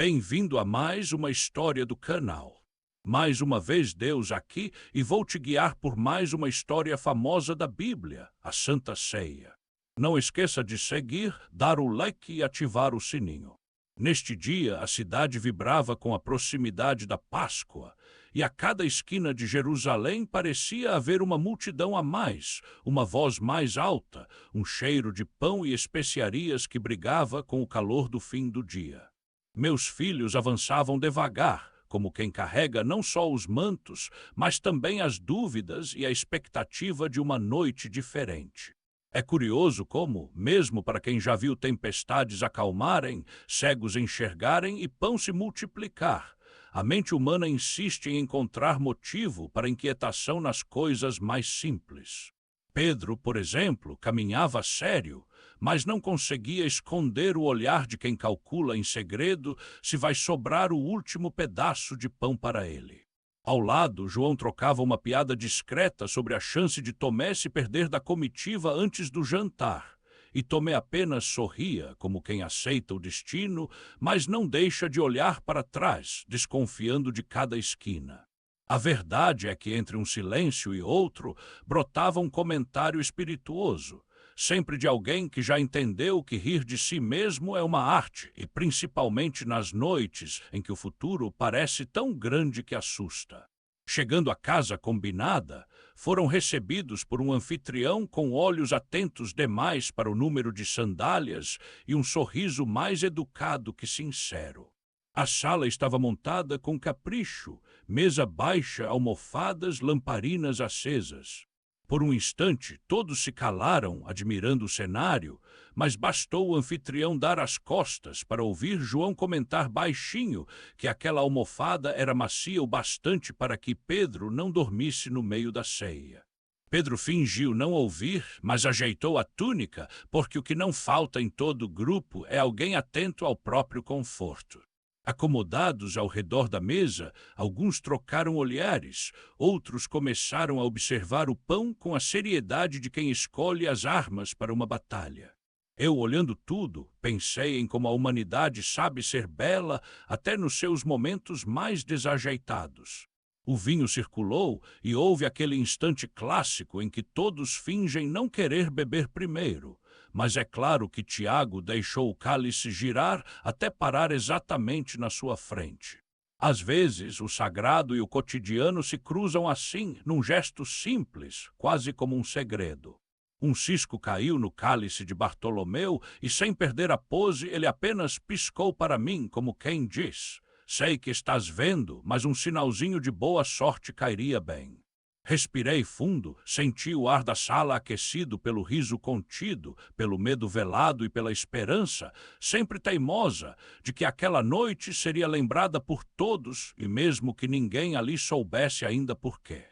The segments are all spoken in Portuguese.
Bem-vindo a mais uma história do canal. Mais uma vez Deus aqui e vou te guiar por mais uma história famosa da Bíblia, a Santa Ceia. Não esqueça de seguir, dar o like e ativar o sininho. Neste dia, a cidade vibrava com a proximidade da Páscoa, e a cada esquina de Jerusalém parecia haver uma multidão a mais, uma voz mais alta, um cheiro de pão e especiarias que brigava com o calor do fim do dia. Meus filhos avançavam devagar, como quem carrega não só os mantos, mas também as dúvidas e a expectativa de uma noite diferente. É curioso como, mesmo para quem já viu tempestades acalmarem, cegos enxergarem e pão se multiplicar, a mente humana insiste em encontrar motivo para inquietação nas coisas mais simples. Pedro, por exemplo, caminhava sério, mas não conseguia esconder o olhar de quem calcula em segredo se vai sobrar o último pedaço de pão para ele. Ao lado, João trocava uma piada discreta sobre a chance de Tomé se perder da comitiva antes do jantar, e Tomé apenas sorria, como quem aceita o destino, mas não deixa de olhar para trás, desconfiando de cada esquina. A verdade é que entre um silêncio e outro brotava um comentário espirituoso, sempre de alguém que já entendeu que rir de si mesmo é uma arte, e principalmente nas noites em que o futuro parece tão grande que assusta. Chegando à casa combinada, foram recebidos por um anfitrião com olhos atentos demais para o número de sandálias e um sorriso mais educado que sincero. A sala estava montada com capricho, mesa baixa, almofadas, lamparinas acesas. Por um instante, todos se calaram, admirando o cenário, mas bastou o anfitrião dar as costas para ouvir João comentar baixinho que aquela almofada era macia o bastante para que Pedro não dormisse no meio da ceia. Pedro fingiu não ouvir, mas ajeitou a túnica, porque o que não falta em todo grupo é alguém atento ao próprio conforto. Acomodados ao redor da mesa, alguns trocaram olhares, outros começaram a observar o pão com a seriedade de quem escolhe as armas para uma batalha. Eu, olhando tudo, pensei em como a humanidade sabe ser bela até nos seus momentos mais desajeitados. O vinho circulou e houve aquele instante clássico em que todos fingem não querer beber primeiro. Mas é claro que Tiago deixou o cálice girar até parar exatamente na sua frente. Às vezes, o sagrado e o cotidiano se cruzam assim, num gesto simples, quase como um segredo. Um cisco caiu no cálice de Bartolomeu e, sem perder a pose, ele apenas piscou para mim, como quem diz: sei que estás vendo, mas um sinalzinho de boa sorte cairia bem. Respirei fundo, senti o ar da sala aquecido pelo riso contido, pelo medo velado e pela esperança, sempre teimosa, de que aquela noite seria lembrada por todos e mesmo que ninguém ali soubesse ainda por quê.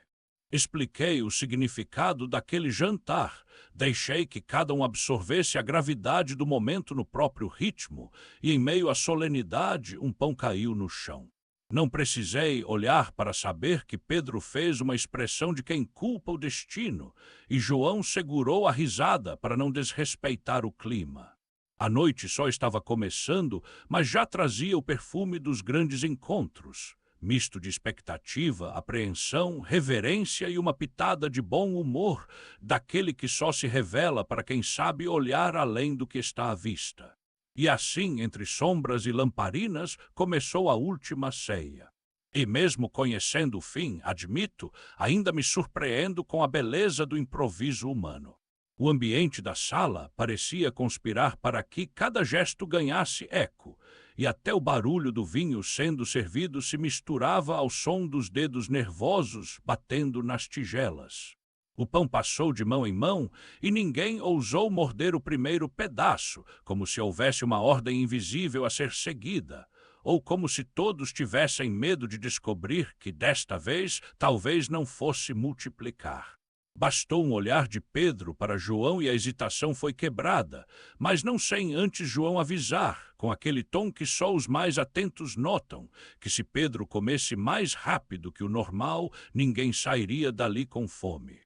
Expliquei o significado daquele jantar, deixei que cada um absorvesse a gravidade do momento no próprio ritmo, e em meio à solenidade um pão caiu no chão. Não precisei olhar para saber que Pedro fez uma expressão de quem culpa o destino, e João segurou a risada para não desrespeitar o clima. A noite só estava começando, mas já trazia o perfume dos grandes encontros, misto de expectativa, apreensão, reverência e uma pitada de bom humor, daquele que só se revela para quem sabe olhar além do que está à vista. E assim, entre sombras e lamparinas, começou a última ceia. E mesmo conhecendo o fim, admito, ainda me surpreendo com a beleza do improviso humano. O ambiente da sala parecia conspirar para que cada gesto ganhasse eco, e até o barulho do vinho sendo servido se misturava ao som dos dedos nervosos batendo nas tigelas. O pão passou de mão em mão e ninguém ousou morder o primeiro pedaço, como se houvesse uma ordem invisível a ser seguida, ou como se todos tivessem medo de descobrir que, desta vez, talvez não fosse multiplicar. Bastou um olhar de Pedro para João e a hesitação foi quebrada, mas não sem antes João avisar, com aquele tom que só os mais atentos notam, que se Pedro comesse mais rápido que o normal, ninguém sairia dali com fome.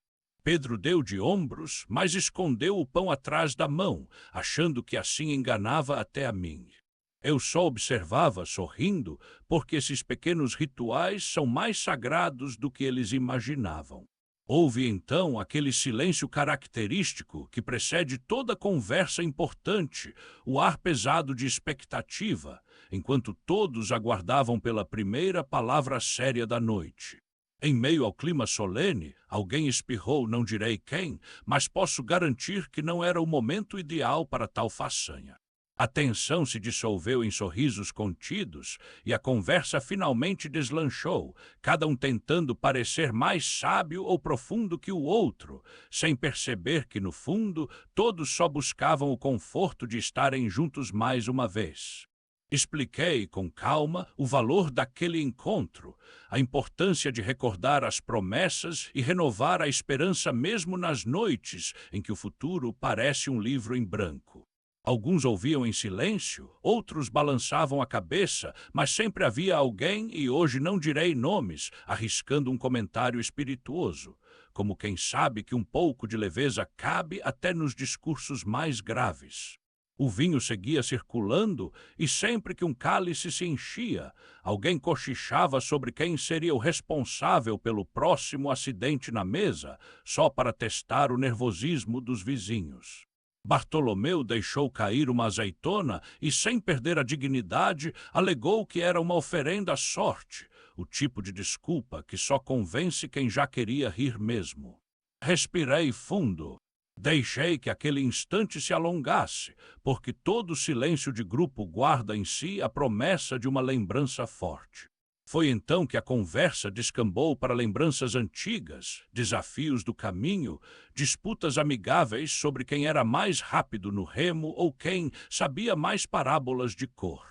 Pedro deu de ombros, mas escondeu o pão atrás da mão, achando que assim enganava até a mim. Eu só observava, sorrindo, porque esses pequenos rituais são mais sagrados do que eles imaginavam. Houve então aquele silêncio característico que precede toda conversa importante, o ar pesado de expectativa, enquanto todos aguardavam pela primeira palavra séria da noite. Em meio ao clima solene, alguém espirrou, não direi quem, mas posso garantir que não era o momento ideal para tal façanha. A tensão se dissolveu em sorrisos contidos e a conversa finalmente deslanchou, cada um tentando parecer mais sábio ou profundo que o outro, sem perceber que, no fundo, todos só buscavam o conforto de estarem juntos mais uma vez. Expliquei com calma o valor daquele encontro, a importância de recordar as promessas e renovar a esperança mesmo nas noites em que o futuro parece um livro em branco. Alguns ouviam em silêncio, outros balançavam a cabeça, mas sempre havia alguém, e hoje não direi nomes, arriscando um comentário espirituoso, como quem sabe que um pouco de leveza cabe até nos discursos mais graves. O vinho seguia circulando, e sempre que um cálice se enchia, alguém cochichava sobre quem seria o responsável pelo próximo acidente na mesa, só para testar o nervosismo dos vizinhos. Bartolomeu deixou cair uma azeitona e, sem perder a dignidade, alegou que era uma oferenda à sorte, o tipo de desculpa que só convence quem já queria rir mesmo. Respirei fundo. Deixei que aquele instante se alongasse, porque todo silêncio de grupo guarda em si a promessa de uma lembrança forte. Foi então que a conversa descambou para lembranças antigas, desafios do caminho, disputas amigáveis sobre quem era mais rápido no remo ou quem sabia mais parábolas de cor.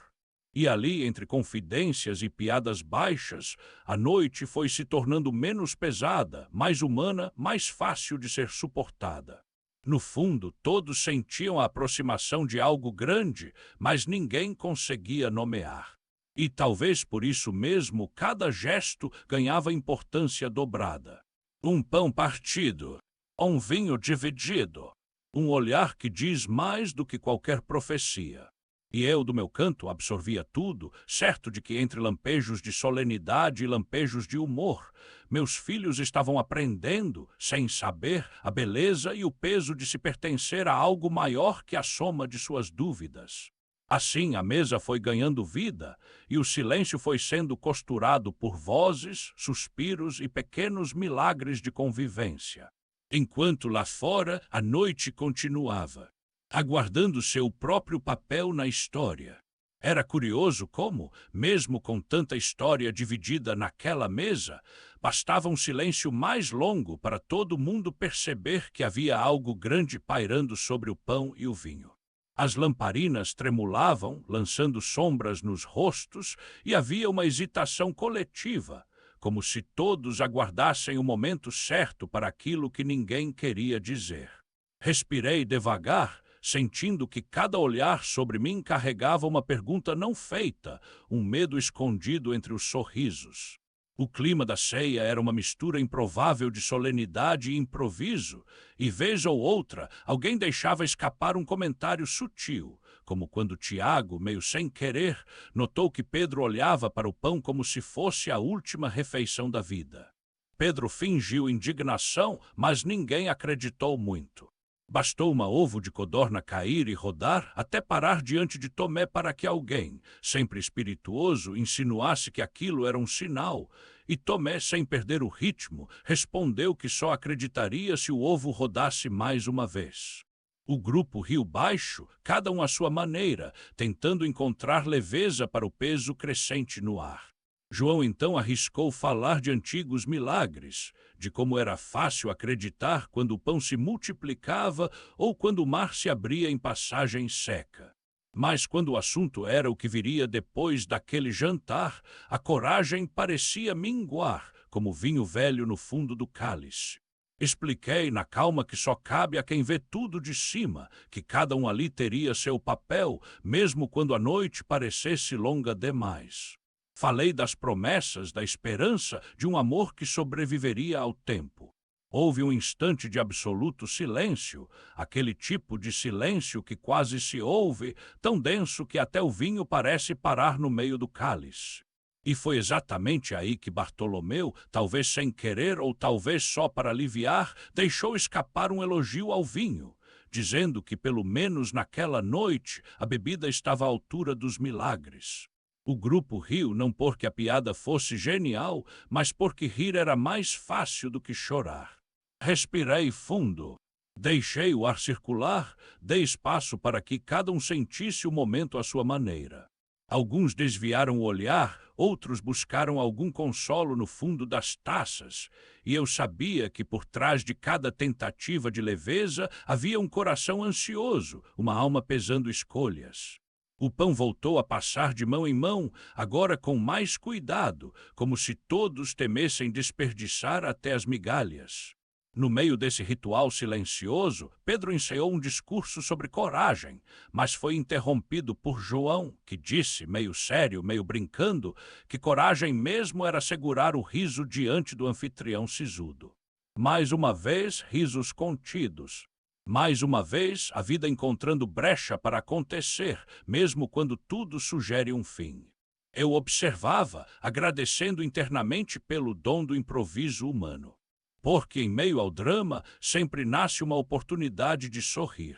E ali, entre confidências e piadas baixas, a noite foi se tornando menos pesada, mais humana, mais fácil de ser suportada. No fundo, todos sentiam a aproximação de algo grande, mas ninguém conseguia nomear. E talvez por isso mesmo cada gesto ganhava importância dobrada. Um pão partido, um vinho dividido, um olhar que diz mais do que qualquer profecia. E eu, do meu canto, absorvia tudo, certo de que entre lampejos de solenidade e lampejos de humor, meus filhos estavam aprendendo, sem saber, a beleza e o peso de se pertencer a algo maior que a soma de suas dúvidas. Assim, a mesa foi ganhando vida e o silêncio foi sendo costurado por vozes, suspiros e pequenos milagres de convivência. Enquanto lá fora a noite continuava, aguardando seu próprio papel na história. Era curioso como, mesmo com tanta história dividida naquela mesa, bastava um silêncio mais longo para todo mundo perceber que havia algo grande pairando sobre o pão e o vinho. As lamparinas tremulavam, lançando sombras nos rostos, e havia uma hesitação coletiva, como se todos aguardassem o momento certo para aquilo que ninguém queria dizer. Respirei devagar, sentindo que cada olhar sobre mim carregava uma pergunta não feita, um medo escondido entre os sorrisos. O clima da ceia era uma mistura improvável de solenidade e improviso, e vez ou outra alguém deixava escapar um comentário sutil, como quando Tiago, meio sem querer, notou que Pedro olhava para o pão como se fosse a última refeição da vida. Pedro fingiu indignação, mas ninguém acreditou muito. Bastou uma ovo de codorna cair e rodar até parar diante de Tomé para que alguém, sempre espirituoso, insinuasse que aquilo era um sinal, e Tomé, sem perder o ritmo, respondeu que só acreditaria se o ovo rodasse mais uma vez. O grupo riu baixo, cada um à sua maneira, tentando encontrar leveza para o peso crescente no ar. João então arriscou falar de antigos milagres, de como era fácil acreditar quando o pão se multiplicava ou quando o mar se abria em passagem seca. Mas quando o assunto era o que viria depois daquele jantar, a coragem parecia minguar, como vinho velho no fundo do cálice. Expliquei, na calma que só cabe a quem vê tudo de cima, que cada um ali teria seu papel, mesmo quando a noite parecesse longa demais. Falei das promessas, da esperança, de um amor que sobreviveria ao tempo. Houve um instante de absoluto silêncio, aquele tipo de silêncio que quase se ouve, tão denso que até o vinho parece parar no meio do cálice. E foi exatamente aí que Bartolomeu, talvez sem querer ou talvez só para aliviar, deixou escapar um elogio ao vinho, dizendo que pelo menos naquela noite a bebida estava à altura dos milagres. O grupo riu não porque a piada fosse genial, mas porque rir era mais fácil do que chorar. Respirei fundo. Deixei o ar circular, dei espaço para que cada um sentisse o momento à sua maneira. Alguns desviaram o olhar, outros buscaram algum consolo no fundo das taças, e eu sabia que por trás de cada tentativa de leveza havia um coração ansioso, uma alma pesando escolhas. O pão voltou a passar de mão em mão, agora com mais cuidado, como se todos temessem desperdiçar até as migalhas. No meio desse ritual silencioso, Pedro ensaiou um discurso sobre coragem, mas foi interrompido por João, que disse, meio sério, meio brincando, que coragem mesmo era segurar o riso diante do anfitrião sisudo. Mais uma vez, risos contidos. Mais uma vez, a vida encontrando brecha para acontecer, mesmo quando tudo sugere um fim. Eu observava, agradecendo internamente pelo dom do improviso humano. Porque, em meio ao drama, sempre nasce uma oportunidade de sorrir.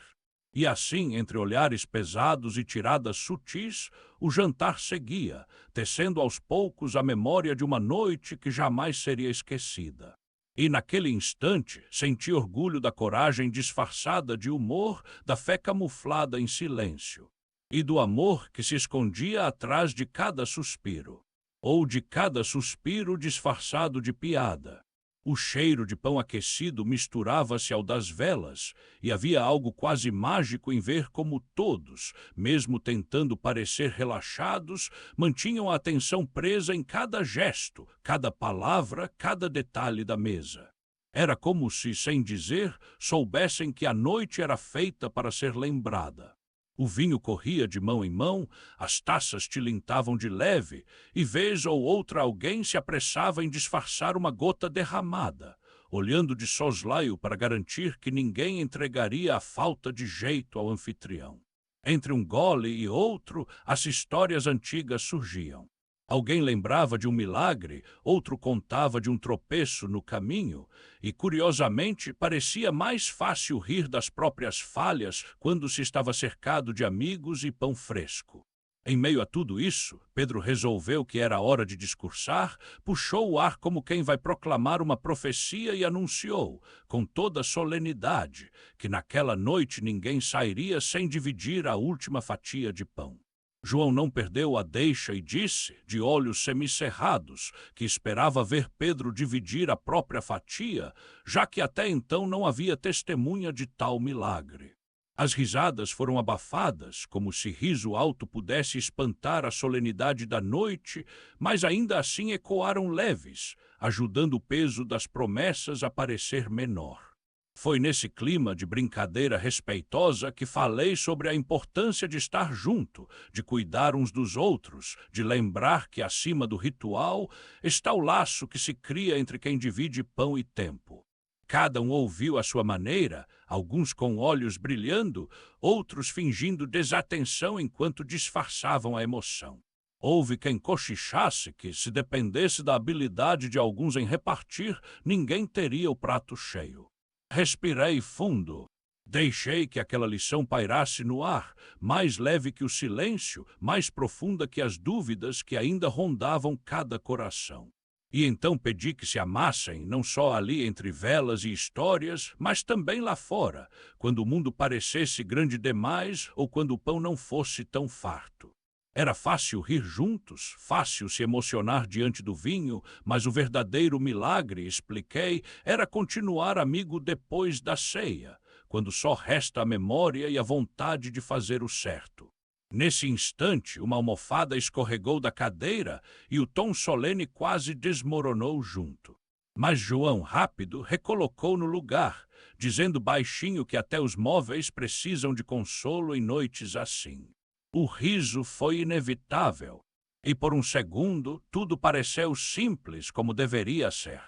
E assim, entre olhares pesados e tiradas sutis, o jantar seguia, tecendo aos poucos a memória de uma noite que jamais seria esquecida. E naquele instante, senti orgulho da coragem disfarçada de humor, da fé camuflada em silêncio, e do amor que se escondia atrás de cada suspiro, ou de cada suspiro disfarçado de piada. O cheiro de pão aquecido misturava-se ao das velas, e havia algo quase mágico em ver como todos, mesmo tentando parecer relaxados, mantinham a atenção presa em cada gesto, cada palavra, cada detalhe da mesa. Era como se, sem dizer, soubessem que a noite era feita para ser lembrada. O vinho corria de mão em mão, as taças tilintavam de leve, e vez ou outra alguém se apressava em disfarçar uma gota derramada, olhando de soslaio para garantir que ninguém entregaria a falta de jeito ao anfitrião. Entre um gole e outro, as histórias antigas surgiam. Alguém lembrava de um milagre, outro contava de um tropeço no caminho, e, curiosamente, parecia mais fácil rir das próprias falhas quando se estava cercado de amigos e pão fresco. Em meio a tudo isso, Pedro resolveu que era hora de discursar, puxou o ar como quem vai proclamar uma profecia e anunciou, com toda solenidade, que naquela noite ninguém sairia sem dividir a última fatia de pão. João não perdeu a deixa e disse, de olhos semicerrados, que esperava ver Pedro dividir a própria fatia, já que até então não havia testemunha de tal milagre. As risadas foram abafadas, como se riso alto pudesse espantar a solenidade da noite, mas ainda assim ecoaram leves, ajudando o peso das promessas a parecer menor. Foi nesse clima de brincadeira respeitosa que falei sobre a importância de estar junto, de cuidar uns dos outros, de lembrar que acima do ritual está o laço que se cria entre quem divide pão e tempo. Cada um ouviu à sua maneira, alguns com olhos brilhando, outros fingindo desatenção enquanto disfarçavam a emoção. Houve quem cochichasse que, se dependesse da habilidade de alguns em repartir, ninguém teria o prato cheio. Respirei fundo. Deixei que aquela lição pairasse no ar, mais leve que o silêncio, mais profunda que as dúvidas que ainda rondavam cada coração. E então pedi que se amassem, não só ali entre velas e histórias, mas também lá fora, quando o mundo parecesse grande demais ou quando o pão não fosse tão farto. Era fácil rir juntos, fácil se emocionar diante do vinho, mas o verdadeiro milagre, expliquei, era continuar amigo depois da ceia, quando só resta a memória e a vontade de fazer o certo. Nesse instante, uma almofada escorregou da cadeira e o tom solene quase desmoronou junto. Mas João, rápido, recolocou no lugar, dizendo baixinho que até os móveis precisam de consolo em noites assim. O riso foi inevitável, e por um segundo tudo pareceu simples como deveria ser.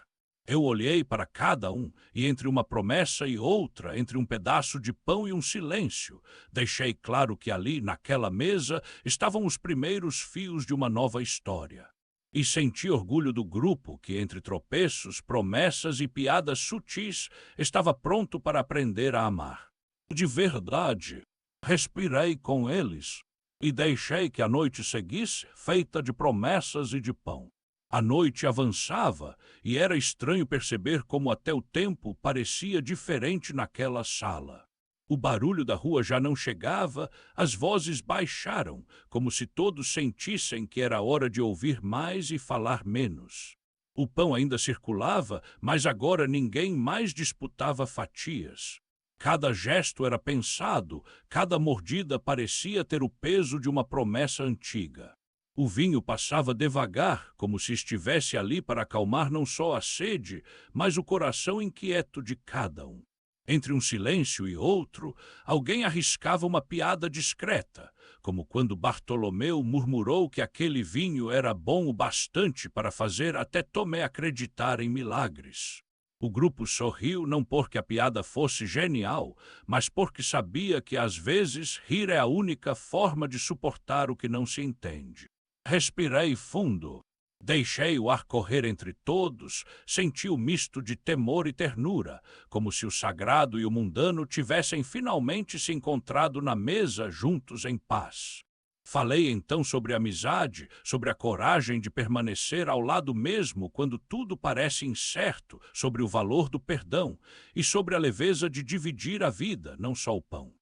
Eu olhei para cada um, e entre uma promessa e outra, entre um pedaço de pão e um silêncio, deixei claro que ali, naquela mesa, estavam os primeiros fios de uma nova história. E senti orgulho do grupo que, entre tropeços, promessas e piadas sutis, estava pronto para aprender a amar. De verdade, respirei com eles e deixei que a noite seguisse, feita de promessas e de pão. A noite avançava e era estranho perceber como até o tempo parecia diferente naquela sala. O barulho da rua já não chegava, as vozes baixaram, como se todos sentissem que era hora de ouvir mais e falar menos. O pão ainda circulava, mas agora ninguém mais disputava fatias. Cada gesto era pensado, cada mordida parecia ter o peso de uma promessa antiga. O vinho passava devagar, como se estivesse ali para acalmar não só a sede, mas o coração inquieto de cada um. Entre um silêncio e outro, alguém arriscava uma piada discreta, como quando Bartolomeu murmurou que aquele vinho era bom o bastante para fazer até Tomé acreditar em milagres. O grupo sorriu não porque a piada fosse genial, mas porque sabia que às vezes rir é a única forma de suportar o que não se entende. Respirei fundo. Deixei o ar correr entre todos, senti o misto de temor e ternura, como se o sagrado e o mundano tivessem finalmente se encontrado na mesa juntos em paz. Falei então sobre a amizade, sobre a coragem de permanecer ao lado mesmo quando tudo parece incerto, sobre o valor do perdão e sobre a leveza de dividir a vida, não só o pão.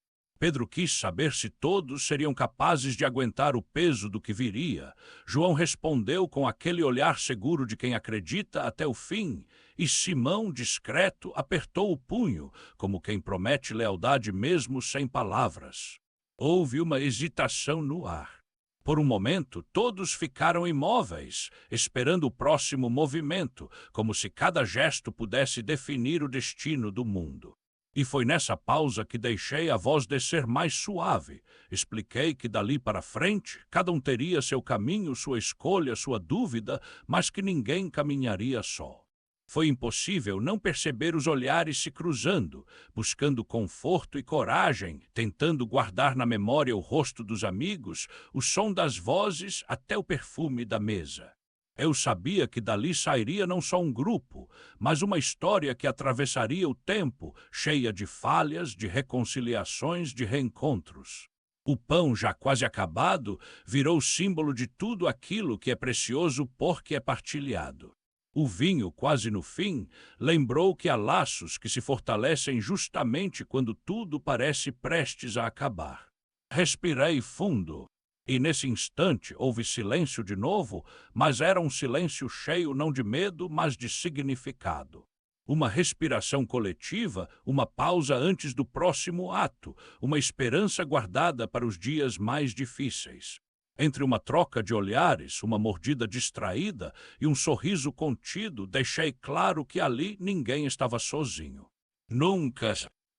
Pedro quis saber se todos seriam capazes de aguentar o peso do que viria. João respondeu com aquele olhar seguro de quem acredita até o fim, e Simão, discreto, apertou o punho, como quem promete lealdade mesmo sem palavras. Houve uma hesitação no ar. Por um momento, todos ficaram imóveis, esperando o próximo movimento, como se cada gesto pudesse definir o destino do mundo. E foi nessa pausa que deixei a voz descer mais suave. Expliquei que dali para frente, cada um teria seu caminho, sua escolha, sua dúvida, mas que ninguém caminharia só. Foi impossível não perceber os olhares se cruzando, buscando conforto e coragem, tentando guardar na memória o rosto dos amigos, o som das vozes, até o perfume da mesa. Eu sabia que dali sairia não só um grupo, mas uma história que atravessaria o tempo, cheia de falhas, de reconciliações, de reencontros. O pão, já quase acabado, virou símbolo de tudo aquilo que é precioso porque é partilhado. O vinho, quase no fim, lembrou que há laços que se fortalecem justamente quando tudo parece prestes a acabar. Respirei fundo. E nesse instante houve silêncio de novo, mas era um silêncio cheio não de medo, mas de significado. Uma respiração coletiva, uma pausa antes do próximo ato, uma esperança guardada para os dias mais difíceis. Entre uma troca de olhares, uma mordida distraída e um sorriso contido, deixei claro que ali ninguém estava sozinho. Nunca.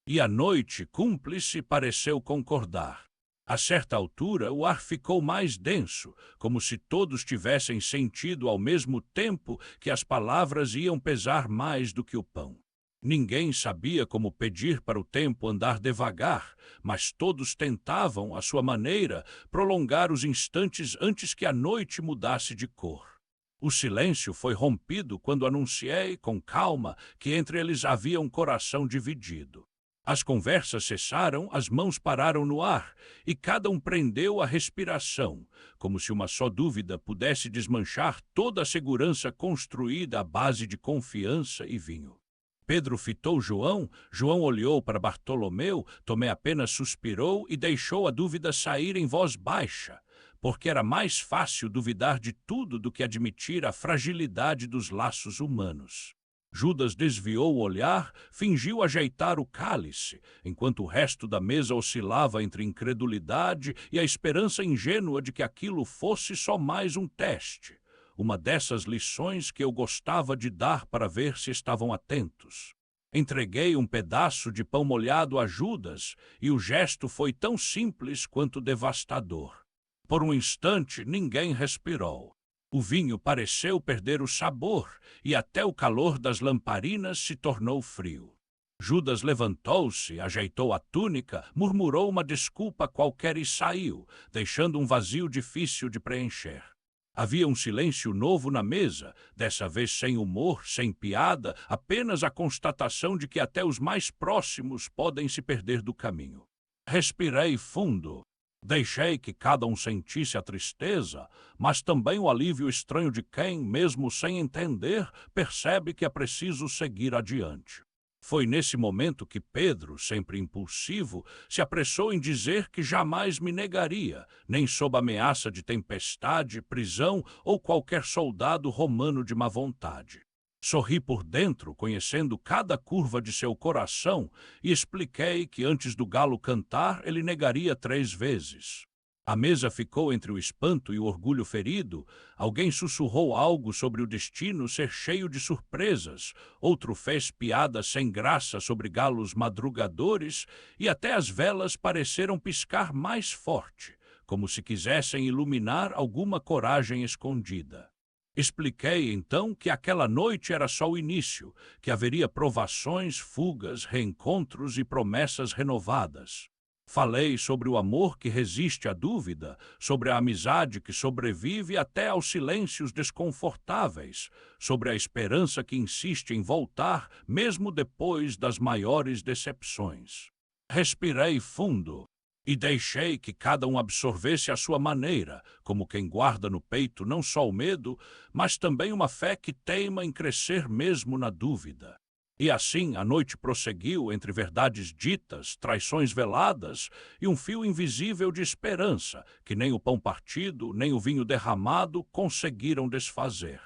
E a noite, cúmplice, pareceu concordar. A certa altura, o ar ficou mais denso, como se todos tivessem sentido ao mesmo tempo que as palavras iam pesar mais do que o pão. Ninguém sabia como pedir para o tempo andar devagar, mas todos tentavam, à sua maneira, prolongar os instantes antes que a noite mudasse de cor. O silêncio foi rompido quando anunciei, com calma, que entre eles havia um coração dividido. As conversas cessaram, as mãos pararam no ar, e cada um prendeu a respiração, como se uma só dúvida pudesse desmanchar toda a segurança construída à base de confiança e vinho. Pedro fitou João, João olhou para Bartolomeu, Tomé apenas suspirou e deixou a dúvida sair em voz baixa, porque era mais fácil duvidar de tudo do que admitir a fragilidade dos laços humanos. Judas desviou o olhar, fingiu ajeitar o cálice, enquanto o resto da mesa oscilava entre incredulidade e a esperança ingênua de que aquilo fosse só mais um teste, uma dessas lições que eu gostava de dar para ver se estavam atentos. Entreguei um pedaço de pão molhado a Judas, e o gesto foi tão simples quanto devastador. Por um instante, ninguém respirou. O vinho pareceu perder o sabor, e até o calor das lamparinas se tornou frio. Judas levantou-se, ajeitou a túnica, murmurou uma desculpa qualquer e saiu, deixando um vazio difícil de preencher. Havia um silêncio novo na mesa, dessa vez sem humor, sem piada, apenas a constatação de que até os mais próximos podem se perder do caminho. Respirei fundo. Deixei que cada um sentisse a tristeza, mas também o alívio estranho de quem, mesmo sem entender, percebe que é preciso seguir adiante. Foi nesse momento que Pedro, sempre impulsivo, se apressou em dizer que jamais me negaria, nem sob ameaça de tempestade, prisão ou qualquer soldado romano de má vontade. Sorri por dentro, conhecendo cada curva de seu coração, e expliquei que antes do galo cantar ele negaria 3 vezes. A mesa ficou entre o espanto e o orgulho ferido. Alguém sussurrou algo sobre o destino ser cheio de surpresas, outro fez piada sem graça sobre galos madrugadores, e até as velas pareceram piscar mais forte, como se quisessem iluminar alguma coragem escondida. Expliquei, então, que aquela noite era só o início, que haveria provações, fugas, reencontros e promessas renovadas. Falei sobre o amor que resiste à dúvida, sobre a amizade que sobrevive até aos silêncios desconfortáveis, sobre a esperança que insiste em voltar mesmo depois das maiores decepções. Respirei fundo e deixei que cada um absorvesse à sua maneira, como quem guarda no peito não só o medo, mas também uma fé que teima em crescer mesmo na dúvida. E assim a noite prosseguiu entre verdades ditas, traições veladas e um fio invisível de esperança que nem o pão partido, nem o vinho derramado conseguiram desfazer.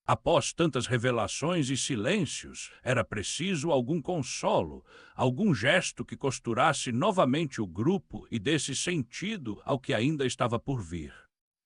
Após tantas revelações e silêncios, era preciso algum consolo, algum gesto que costurasse novamente o grupo e desse sentido ao que ainda estava por vir.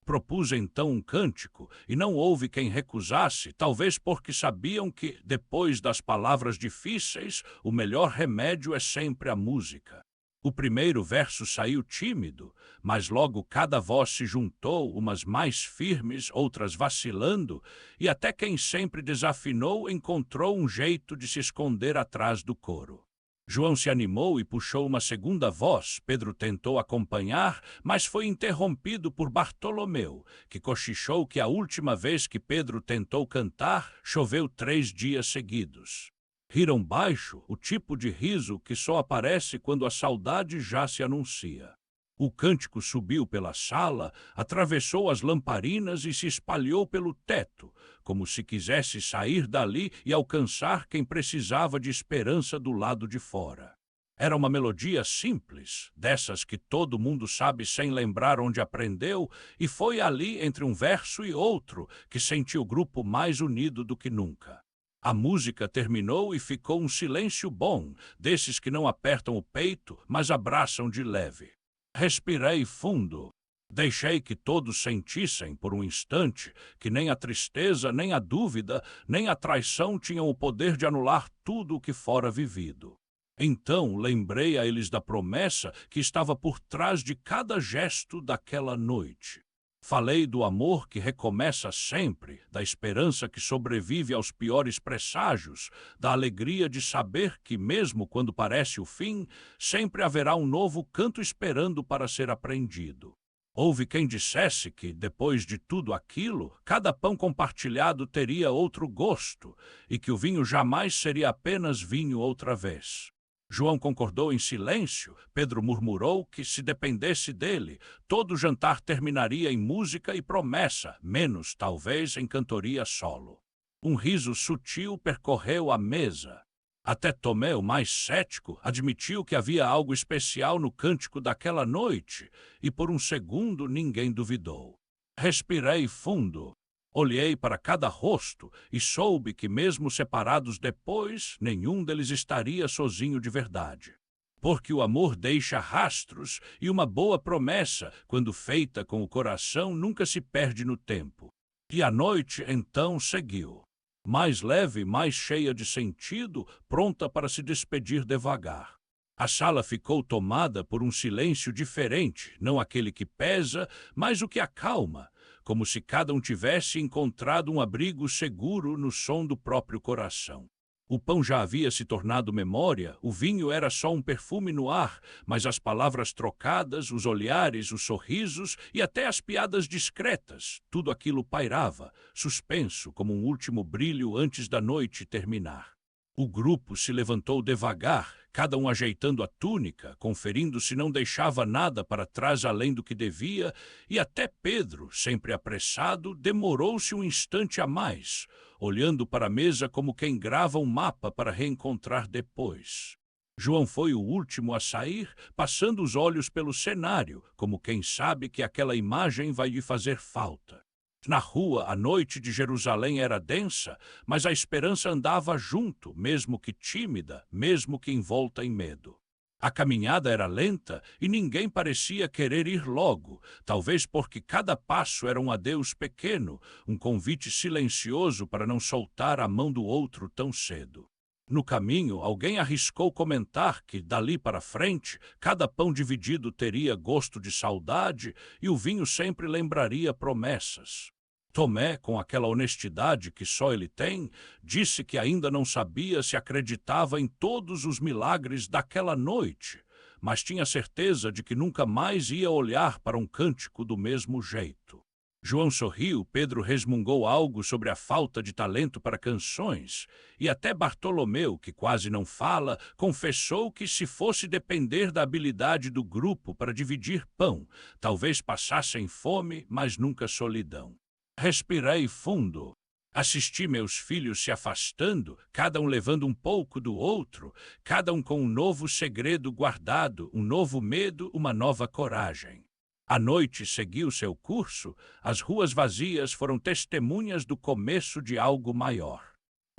Propus então um cântico, e não houve quem recusasse, talvez porque sabiam que, depois das palavras difíceis, o melhor remédio é sempre a música. O primeiro verso saiu tímido, mas logo cada voz se juntou, umas mais firmes, outras vacilando, e até quem sempre desafinou encontrou um jeito de se esconder atrás do coro. João se animou e puxou uma segunda voz. Pedro tentou acompanhar, mas foi interrompido por Bartolomeu, que cochichou que a última vez que Pedro tentou cantar, choveu 3 dias seguidos. Riram baixo, o tipo de riso que só aparece quando a saudade já se anuncia. O cântico subiu pela sala, atravessou as lamparinas e se espalhou pelo teto, como se quisesse sair dali e alcançar quem precisava de esperança do lado de fora. Era uma melodia simples, dessas que todo mundo sabe sem lembrar onde aprendeu, e foi ali, entre um verso e outro, que senti o grupo mais unido do que nunca. A música terminou e ficou um silêncio bom, desses que não apertam o peito, mas abraçam de leve. Respirei fundo. Deixei que todos sentissem, por um instante, que nem a tristeza, nem a dúvida, nem a traição tinham o poder de anular tudo o que fora vivido. Então lembrei a eles da promessa que estava por trás de cada gesto daquela noite. Falei do amor que recomeça sempre, da esperança que sobrevive aos piores presságios, da alegria de saber que, mesmo quando parece o fim, sempre haverá um novo canto esperando para ser aprendido. Houve quem dissesse que, depois de tudo aquilo, cada pão compartilhado teria outro gosto, e que o vinho jamais seria apenas vinho outra vez. João concordou em silêncio. Pedro murmurou que, se dependesse dele, todo o jantar terminaria em música e promessa, menos, talvez, em cantoria solo. Um riso sutil percorreu a mesa. Até Tomé, o mais cético, admitiu que havia algo especial no cântico daquela noite, e por um segundo ninguém duvidou. Respirei fundo. Olhei para cada rosto e soube que, mesmo separados depois, nenhum deles estaria sozinho de verdade. Porque o amor deixa rastros e uma boa promessa, quando feita com o coração, nunca se perde no tempo. E a noite, então, seguiu. Mais leve, mais cheia de sentido, pronta para se despedir devagar. A sala ficou tomada por um silêncio diferente, não aquele que pesa, mas o que acalma, como se cada um tivesse encontrado um abrigo seguro no som do próprio coração. O pão já havia se tornado memória, o vinho era só um perfume no ar, mas as palavras trocadas, os olhares, os sorrisos e até as piadas discretas, tudo aquilo pairava, suspenso como um último brilho antes da noite terminar. O grupo se levantou devagar, cada um ajeitando a túnica, conferindo se não deixava nada para trás além do que devia, e até Pedro, sempre apressado, demorou-se um instante a mais, olhando para a mesa como quem grava um mapa para reencontrar depois. João foi o último a sair, passando os olhos pelo cenário, como quem sabe que aquela imagem vai lhe fazer falta. Na rua, a noite de Jerusalém era densa, mas a esperança andava junto, mesmo que tímida, mesmo que envolta em medo. A caminhada era lenta e ninguém parecia querer ir logo, talvez porque cada passo era um adeus pequeno, um convite silencioso para não soltar a mão do outro tão cedo. No caminho, alguém arriscou comentar que, dali para frente, cada pão dividido teria gosto de saudade e o vinho sempre lembraria promessas. Tomé, com aquela honestidade que só ele tem, disse que ainda não sabia se acreditava em todos os milagres daquela noite, mas tinha certeza de que nunca mais ia olhar para um cântico do mesmo jeito. João sorriu, Pedro resmungou algo sobre a falta de talento para canções, e até Bartolomeu, que quase não fala, confessou que se fosse depender da habilidade do grupo para dividir pão, talvez passassem fome, mas nunca solidão. Respirei fundo. Assisti meus filhos se afastando, cada um levando um pouco do outro, cada um com um novo segredo guardado, um novo medo, uma nova coragem. A noite seguiu seu curso, as ruas vazias foram testemunhas do começo de algo maior.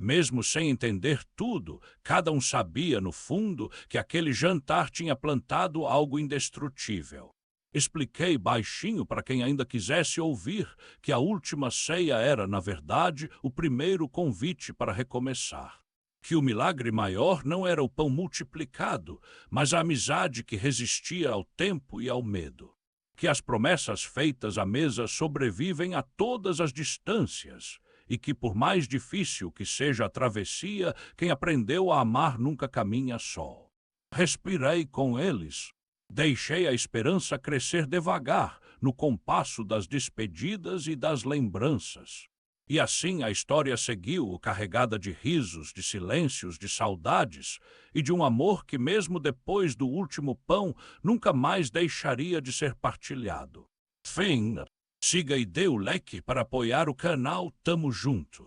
Mesmo sem entender tudo, cada um sabia, no fundo, que aquele jantar tinha plantado algo indestrutível. Expliquei baixinho para quem ainda quisesse ouvir que a última ceia era, na verdade, o primeiro convite para recomeçar. Que o milagre maior não era o pão multiplicado, mas a amizade que resistia ao tempo e ao medo. Que as promessas feitas à mesa sobrevivem a todas as distâncias, e que, por mais difícil que seja a travessia, quem aprendeu a amar nunca caminha só. Respirei com eles. Deixei a esperança crescer devagar, no compasso das despedidas e das lembranças. E assim a história seguiu, carregada de risos, de silêncios, de saudades e de um amor que, mesmo depois do último pão, nunca mais deixaria de ser partilhado. Fim. Siga e dê o like para apoiar o canal Tamo Junto.